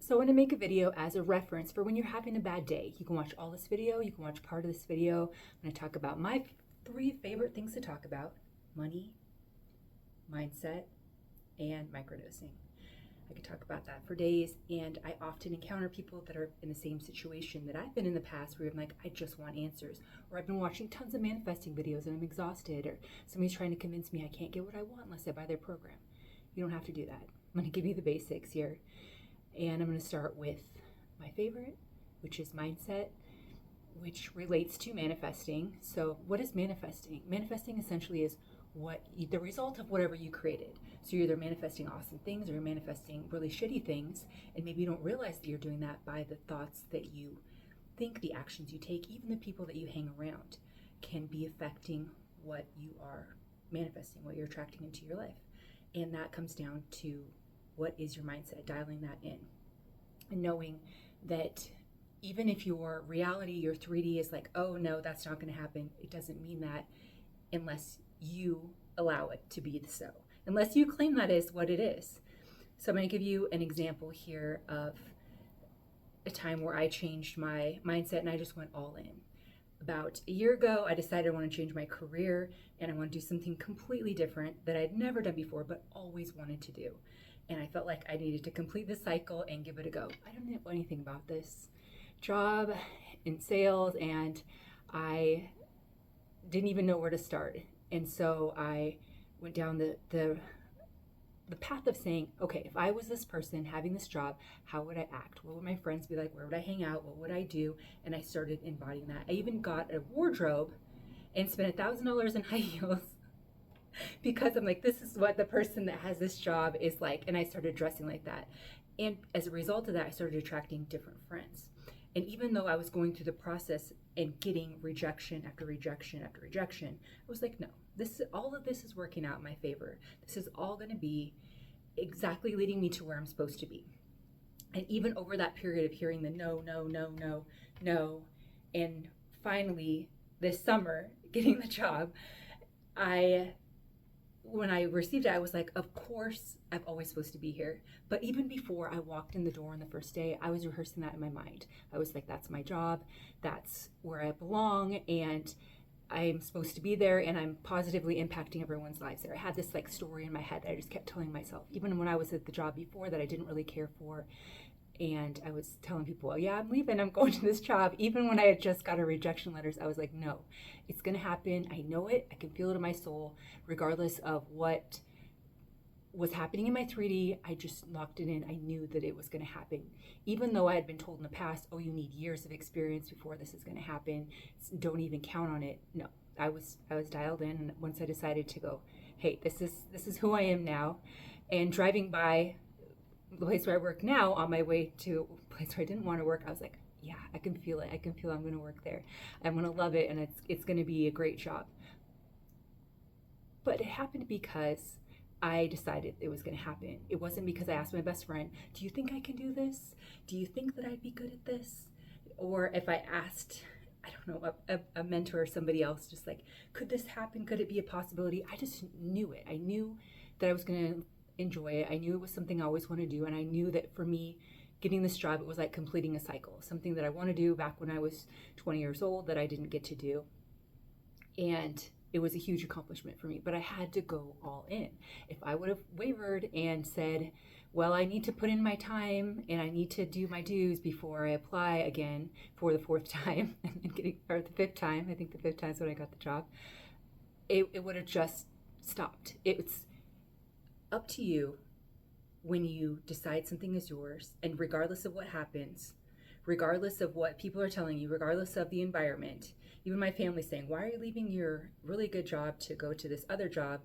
So I want to make a video as a reference for when you're having a bad day. You can watch all this video, you can watch part of this video. I'm going to talk about my 3 favorite things to talk about: money, mindset, and microdosing. I could talk about that for days, and I often encounter people that are in the same situation that I've been in the past, where I'm like, I just want answers, or I've been watching tons of manifesting videos and I'm exhausted, or somebody's trying to convince me I can't get what I want unless I buy their program. You don't have to do that. I'm going to give you the basics here, and I'm going to start with my favorite, which is mindset, which relates to manifesting. So what is manifesting? Manifesting essentially is the result of whatever you created. So you're either manifesting awesome things or you're manifesting really shitty things, and maybe you don't realize that you're doing that by the thoughts that you think, the actions you take, even the people that you hang around can be affecting what you are manifesting, what you're attracting into your life. And that comes down to what is your mindset, dialing that in, and knowing that even if your reality, your 3D is like, oh no, that's not going to happen, it doesn't mean that unless you allow it to be so, unless you claim that is what it is. So I'm going to give you an example here of a time where I changed my mindset and I just went all in. About a year ago, I decided I want to change my career and I want to do something completely different that I'd never done before, but always wanted to do. And I felt like I needed to complete this cycle and give it a go. I don't know anything about this job in sales, and I didn't even know where to start. And so I went down the path of saying, okay, if I was this person having this job, how would I act? What would my friends be like? Where would I hang out? What would I do? And I started embodying that. I even got a wardrobe and spent $1,000 in high heels because I'm like, this is what the person that has this job is like. And I started dressing like that. And as a result of that, I started attracting different friends. And even though I was going through the process and getting rejection after rejection after rejection, I was like, no, all of this is working out in my favor. This is all going to be exactly leading me to where I'm supposed to be. And even over that period of hearing the no, no, no, no, no, and finally this summer getting the job, when I received it, I was like, of course, I'm always supposed to be here. But even before I walked in the door on the first day, I was rehearsing that in my mind. I was like, that's my job. That's where I belong. And I'm supposed to be there. And I'm positively impacting everyone's lives there. I had this like story in my head that I just kept telling myself, even when I was at the job before that I didn't really care for. And I was telling people, well, yeah, I'm leaving, I'm going to this job. Even when I had just got a rejection letters, I was like, no, it's going to happen. I know it. I can feel it in my soul, regardless of what was happening in my 3D. I just locked it in. I knew that it was going to happen. Even though I had been told in the past, oh, you need years of experience before this is going to happen. Don't even count on it. No, I was dialed in. And once I decided to go, hey, this is who I am now. And driving by the place where I work now on my way to a place where I didn't want to work, I was like, yeah, I can feel it. I can feel I'm going to work there. I'm going to love it, and it's going to be a great job. But it happened because I decided it was going to happen. It wasn't because I asked my best friend, do you think I can do this? Do you think that I'd be good at this? Or if I asked, I don't know, a mentor or somebody else, just like, could this happen? Could it be a possibility? I just knew it. I knew that I was going to enjoy it. I knew it was something I always want to do, and I knew that for me, getting this job, it was like completing a cycle, something that I want to do back when I was 20 years old that I didn't get to do. And it was a huge accomplishment for me, but I had to go all in. If I would have wavered and said, well, I need to put in my time and I need to do my dues before I apply again for the 4th time, or the 5th time, I think the 5th time is when I got the job, it would have just stopped. It's up to you when you decide something is yours, and regardless of what happens, regardless of what people are telling you, regardless of the environment, even my family saying, why are you leaving your really good job to go to this other job?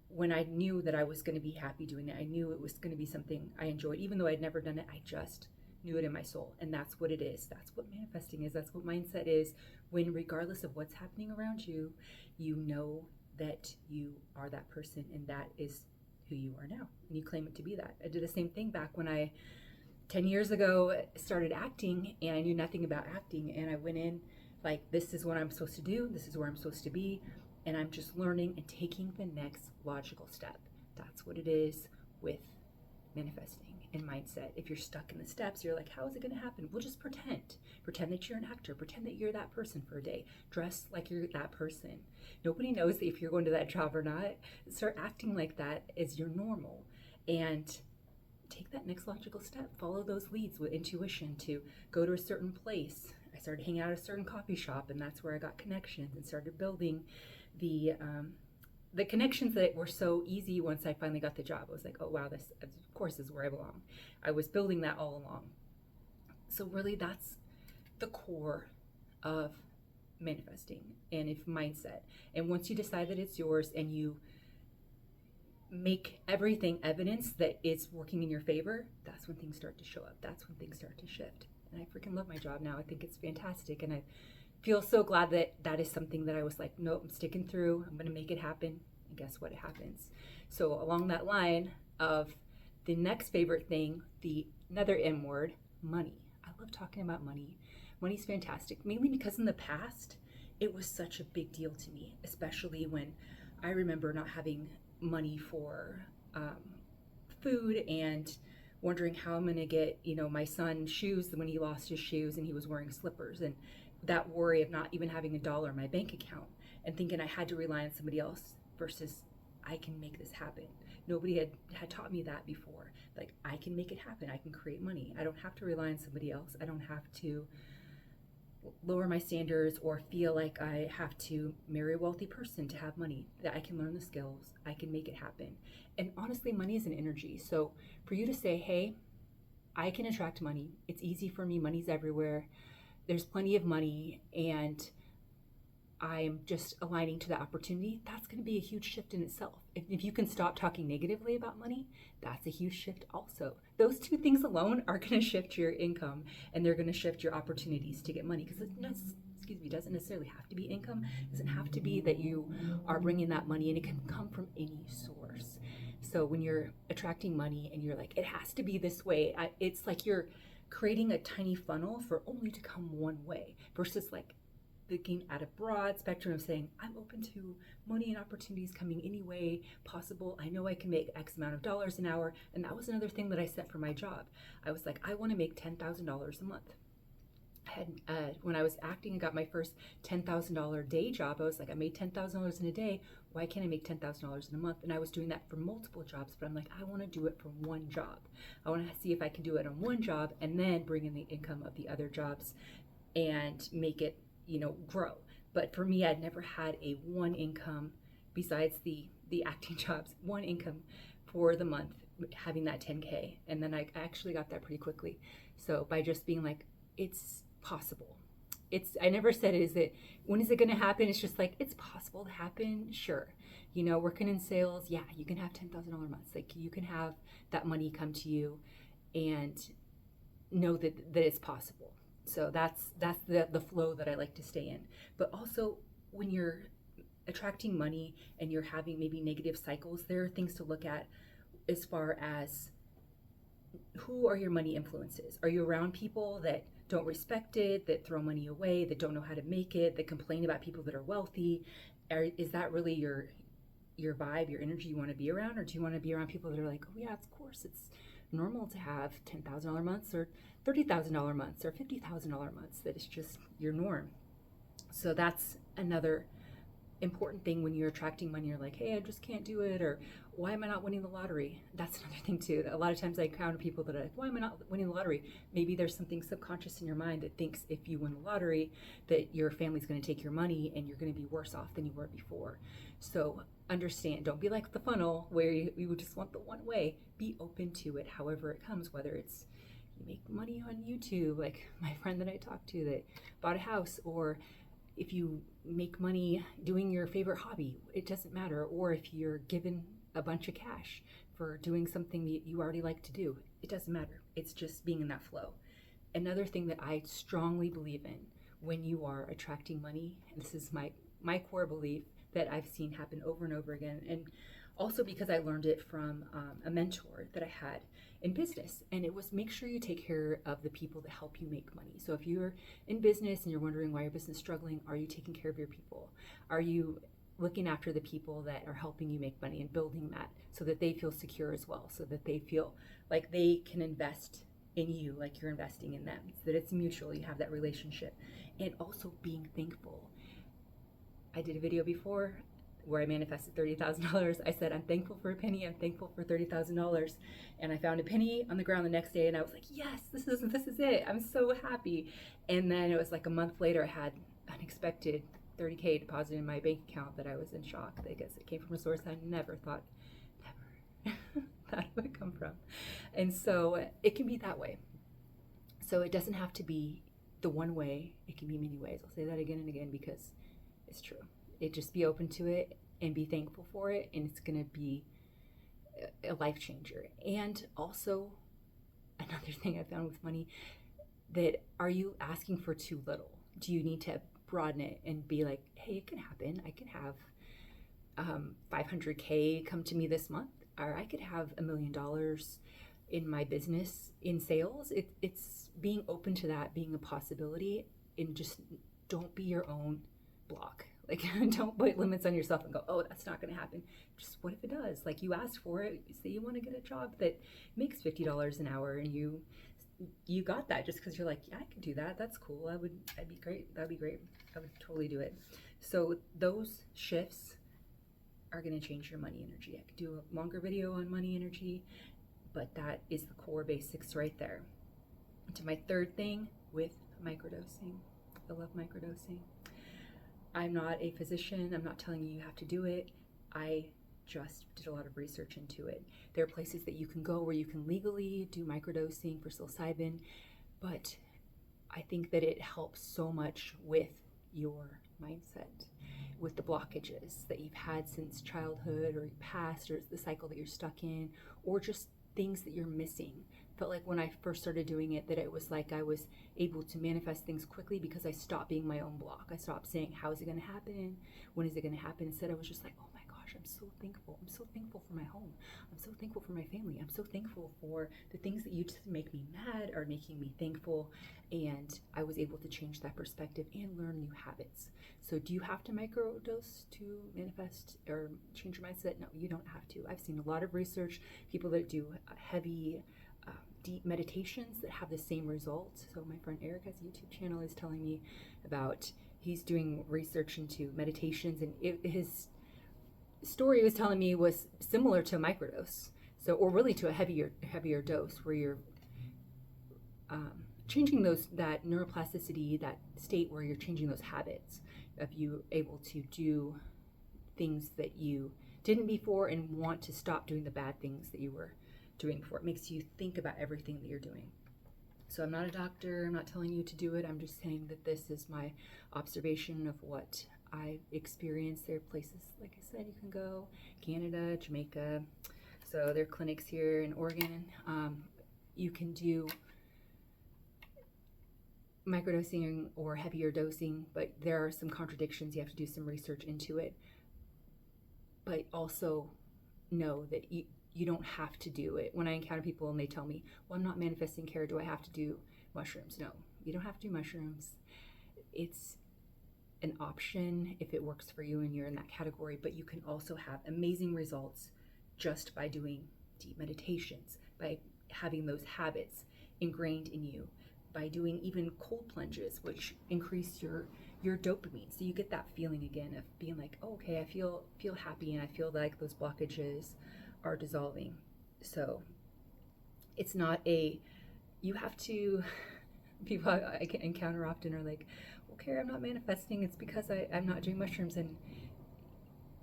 When I knew that I was going to be happy doing it, I knew it was going to be something I enjoyed. Even though I'd never done it, I just knew it in my soul. And that's what it is. That's what manifesting is. That's what mindset is. When regardless of what's happening around you, you know that you are that person, and that is who you are now, and you claim it to be that. I did the same thing back when I 10 years ago started acting, and I knew nothing about acting, and I went in like, this is what I'm supposed to do, this is where I'm supposed to be, and I'm just learning and taking the next logical step. That's what it is with manifesting. and mindset. If you're stuck in the steps, you're like, how is it going to happen? Well, just pretend that you're an actor, pretend that you're that person for a day, dress like you're that person. Nobody knows if you're going to that job or not. Start acting like that as your normal, and take that next logical step. Follow those leads with intuition to go to a certain place. I started hanging out at a certain coffee shop, and that's where I got connections and started building the connections that were so easy once I finally got the job. I was like, oh wow, this of course is where I belong. I was building that all along. So really that's the core of manifesting and if mindset. And once you decide that it's yours and you make everything evidence that it's working in your favor, that's when things start to show up. That's when things start to shift. And I freaking love my job now. I think it's fantastic. And I feel so glad that that is something that I was like, nope, I'm sticking through. I'm going to make it happen. And guess what? It happens. So along that line of the next favorite thing, another M word, money. I love talking about money. Money's fantastic, mainly because in the past, it was such a big deal to me, especially when I remember not having money for food and wondering how I'm going to get, my son shoes when he lost his shoes and he was wearing slippers, and that worry of not even having $1 in my bank account and thinking I had to rely on somebody else versus I can make this happen. Nobody had taught me that before. Like, I can make it happen. I can create money. I don't have to rely on somebody else. I don't have to lower my standards or feel like I have to marry a wealthy person to have money. That I can learn the skills. I can make it happen. And honestly, money is an energy. So for you to say, hey, I can attract money. It's easy for me. Money's everywhere. There's plenty of money, and I'm just aligning to the opportunity. That's going to be a huge shift in itself. If you can stop talking negatively about money, that's a huge shift also. Those two things alone are going to shift your income, and they're going to shift your opportunities to get money, because it doesn't necessarily have to be income. It doesn't have to be that you are bringing that money, and it can come from any source. So when you're attracting money and you're like, it has to be this way, it's like you're creating a tiny funnel for only to come one way, versus like looking at a broad spectrum of saying, I'm open to money and opportunities coming any way possible. I know I can make X amount of dollars an hour. And that was another thing that I set for my job. I was like, I want to make $10,000 a month. When I was acting and got my first $10,000 day job, I was like, I made $10,000 in a day. Why can't I make $10,000 in a month? And I was doing that for multiple jobs, but I'm like, I want to do it from one job. I want to see if I can do it on one job and then bring in the income of the other jobs and make it, grow. But for me, I'd never had a one income besides the acting jobs, one income for the month, having that 10K. And then I actually got that pretty quickly. So by just being like, it's possible. I never said when is it going to happen? It's just like, it's possible to happen. Sure. Working in sales, yeah, you can have $10,000 months. Like, you can have that money come to you and know that it's possible. So that's the flow that I like to stay in. But also, when you're attracting money and you're having maybe negative cycles, there are things to look at as far as who are your money influences. Are you around people that don't respect it, that throw money away, that don't know how to make it, that complain about people that are wealthy? Is that really your vibe, your energy you want to be around? Or do you want to be around people that are like, oh yeah, of course, it's normal to have $10,000 months or $30,000 months or $50,000 months, that it's just your norm? So that's another important thing when you're attracting money. You're like, hey, I just can't do it, or why am I not winning the lottery? That's another thing too. A lot of times I encounter people that are like, why am I not winning the lottery? Maybe there's something subconscious in your mind that thinks if you win the lottery that your family's going to take your money and you're going to be worse off than you were before. So understand, don't be like the funnel where you would just want the one way. Be open to it however it comes, whether it's you make money on YouTube, like my friend that I talked to that bought a house, or if you make money doing your favorite hobby, it doesn't matter. Or if you're given a bunch of cash for doing something that you already like to do, it doesn't matter. It's just being in that flow. Another thing that I strongly believe in when you are attracting money, and this is my core belief that I've seen happen over and over again, and also because I learned it from a mentor that I had in business, and it was, make sure you take care of the people that help you make money. So if you're in business and you're wondering why your business is struggling, are you taking care of your people? Are you looking after the people that are helping you make money and building that so that they feel secure as well, so that they feel like they can invest in you like you're investing in them, so that it's mutual, you have that relationship. And also being thankful. I did a video before where I manifested $30,000. I said, I'm thankful for a penny, I'm thankful for $30,000. And I found a penny on the ground the next day and I was like, yes, this is it. I'm so happy. And then it was like a month later, I had unexpected $30K deposited in my bank account that I was in shock. I guess it came from a source I never thought that would come from. And so it can be that way. So it doesn't have to be the one way. It can be many ways. I'll say that again and again because it's true. Just be open to it and be thankful for it, and it's going to be a life changer. And also, another thing I found with money, that are you asking for too little? Do you need to broaden it and be like, hey, it can happen. I can have 500K come to me this month, or I could have $1 million in my business in sales. It's being open to that being a possibility, and just don't be your own block. Like, don't put limits on yourself and go, oh, that's not going to happen. Just what if it does? Like, you asked for it. Say you want to get a job that makes $50 an hour, and you got that just because you're like, yeah, I could do that. That's cool. That'd be great. That'd be great. I would totally do it. So those shifts are going to change your money energy. I could do a longer video on money energy, but that is the core basics right there. To my third thing with microdosing. I love microdosing. I'm not a physician. I'm not telling you have to do it. I just did a lot of research into it. There are places that you can go where you can legally do microdosing for psilocybin, but I think that it helps so much with your mindset, with the blockages that you've had since childhood or past, or the cycle that you're stuck in, or just things that you're missing. Felt like when I first started doing it that it was like I was able to manifest things quickly because I stopped being my own block. I stopped saying, how is it going to happen? When is it going to happen? Instead, I was just like, oh my gosh, I'm so thankful. I'm so thankful for my home. I'm so thankful for my family. I'm so thankful for the things that used to make me mad are making me thankful. And I was able to change that perspective and learn new habits. So do you have to microdose to manifest or change your mindset? No, you don't have to. I've seen a lot of research, people that do heavy deep meditations that have the same results. So my friend Eric has a YouTube channel, is telling me about, he's doing research into meditations, and his story he was telling me was similar to a microdose. So, or really to a heavier dose where you're changing that neuroplasticity, that state where you're changing those habits of you able to do things that you didn't before and want to stop doing the bad things that you were doing before. It makes you think about everything that you're doing. So I'm not a doctor, I'm not telling you to do it, I'm just saying that this is my observation of what I experienced. There are places, like I said, you can go, Canada, Jamaica, so there are clinics here in Oregon. You can do microdosing or heavier dosing, but there are some contradictions. You have to do some research into it. But also know that you don't have to do it. When I encounter people and they tell me, well, I'm not manifesting care, do I have to do mushrooms? No, you don't have to do mushrooms. It's an option if it works for you and you're in that category, but you can also have amazing results just by doing deep meditations, by having those habits ingrained in you, by doing even cold plunges, which increase your dopamine. So you get that feeling again of being like, oh, okay, I feel happy and I feel like those blockages are dissolving. So it's not you have to, people I encounter often are like, okay, I'm not manifesting, it's because I'm not doing mushrooms, and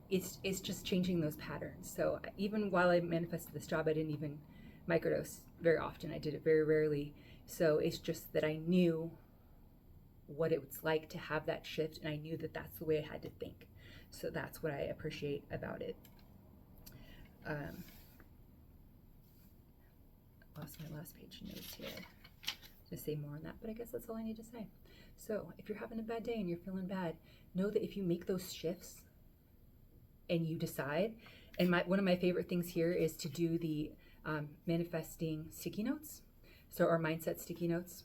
it's just changing those patterns. So even while I manifested this job, I didn't even microdose very often. I did it very rarely. So it's just that I knew what it was like to have that shift, and I knew that that's the way I had to think. So that's what I appreciate about it. Lost my last page notes here to say more on that, but I guess that's all I need to say. So if you're having a bad day and you're feeling bad, know that if you make those shifts and you decide, and one of my favorite things here is to do the manifesting sticky notes, so our mindset sticky notes,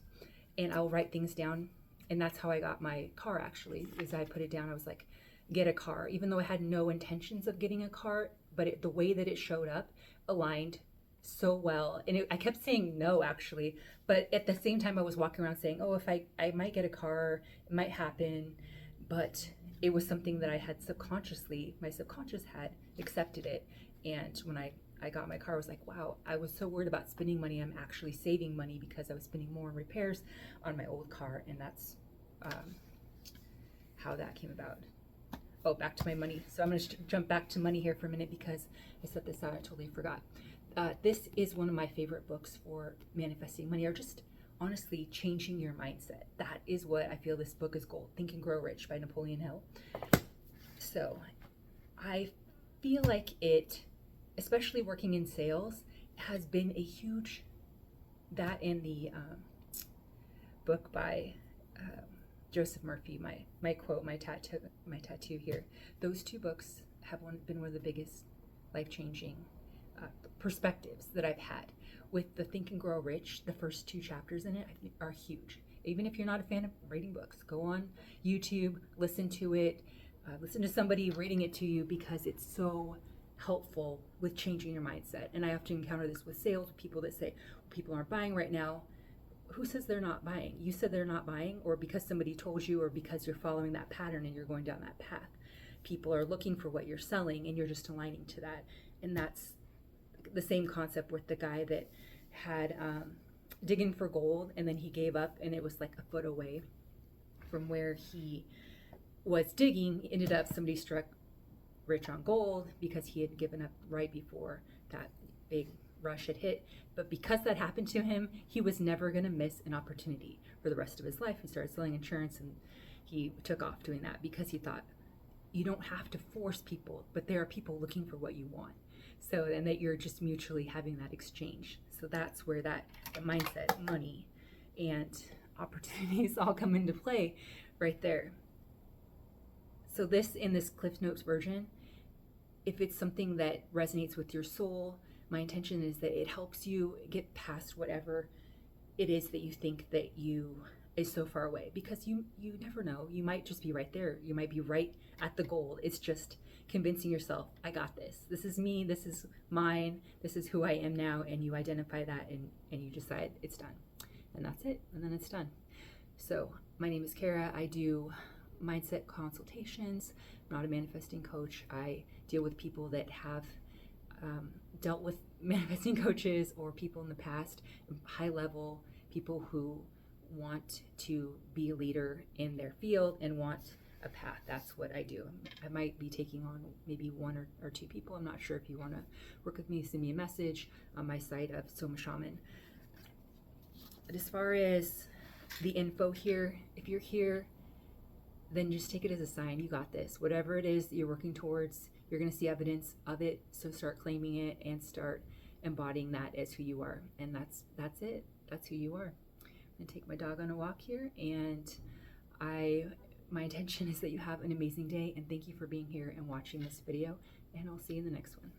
and I'll write things down. And that's how I got my car, actually, is I put it down. I was like, get a car, even though I had no intentions of getting a car, but the way that it showed up aligned so well. And I kept saying no, actually, but at the same time I was walking around saying, oh, if I might get a car, it might happen. But it was something that I had my subconscious had accepted it. And when I got my car, I was like, wow, I was so worried about spending money. I'm actually saving money because I was spending more on repairs on my old car. And that's how that came about. Oh, back to my money. So I'm going to jump back to money here for a minute because I set this out. I totally forgot. This is one of my favorite books for manifesting money, or just honestly changing your mindset. That is what I feel this book is gold. Think and Grow Rich by Napoleon Hill. So I feel like it, especially working in sales, has been a huge, that and the book by Joseph Murphy, my quote, my tattoo here. Those two books have been one of the biggest life-changing perspectives that I've had. With the Think and Grow Rich, the first 2 chapters in it are huge. Even if you're not a fan of reading books, go on YouTube, listen to it, listen to somebody reading it to you, because it's so helpful with changing your mindset. And I often encounter this with sales, with people that say, people aren't buying right now. Who says they're not buying? You said they're not buying, or because somebody told you, or because you're following that pattern and you're going down that path. People are looking for what you're selling and you're just aligning to that. And that's the same concept with the guy that had digging for gold, and then he gave up, and it was like a foot away from where he was digging. Ended up, somebody struck rich on gold because he had given up right before that big rush had hit. But because that happened to him, he was never going to miss an opportunity for the rest of his life. He started selling insurance, and he took off doing that because he thought, you don't have to force people, but there are people looking for what you want. So, and that you're just mutually having that exchange. So that's where that mindset, money, and opportunities all come into play right there. So this, in this Cliff Notes version, if it's something that resonates with your soul, my intention is that it helps you get past whatever it is that you think that you is so far away, because you never know. You might just be right there. You might be right at the goal. It's just convincing yourself, I got this. This is me. This is mine. This is who I am now. And you identify that, and you decide it's done. And that's it. And then it's done. So my name is Kara. I do mindset consultations. I'm not a manifesting coach. I deal with people that have dealt with manifesting coaches, or people in the past, high level people who want to be a leader in their field and want a path. That's what I do. I might be taking on maybe 1 or 2 people. I'm not sure. If you want to work with me, send me a message on my site of Soma Shaman. But as far as the info here, if you're here, then just take it as a sign. You got this. Whatever it is that you're working towards, you're going to see evidence of it. So start claiming it and start embodying that as who you are. And that's it. That's who you are. I'm going to take my dog on a walk here, and my intention is that you have an amazing day, and thank you for being here and watching this video, and I'll see you in the next one.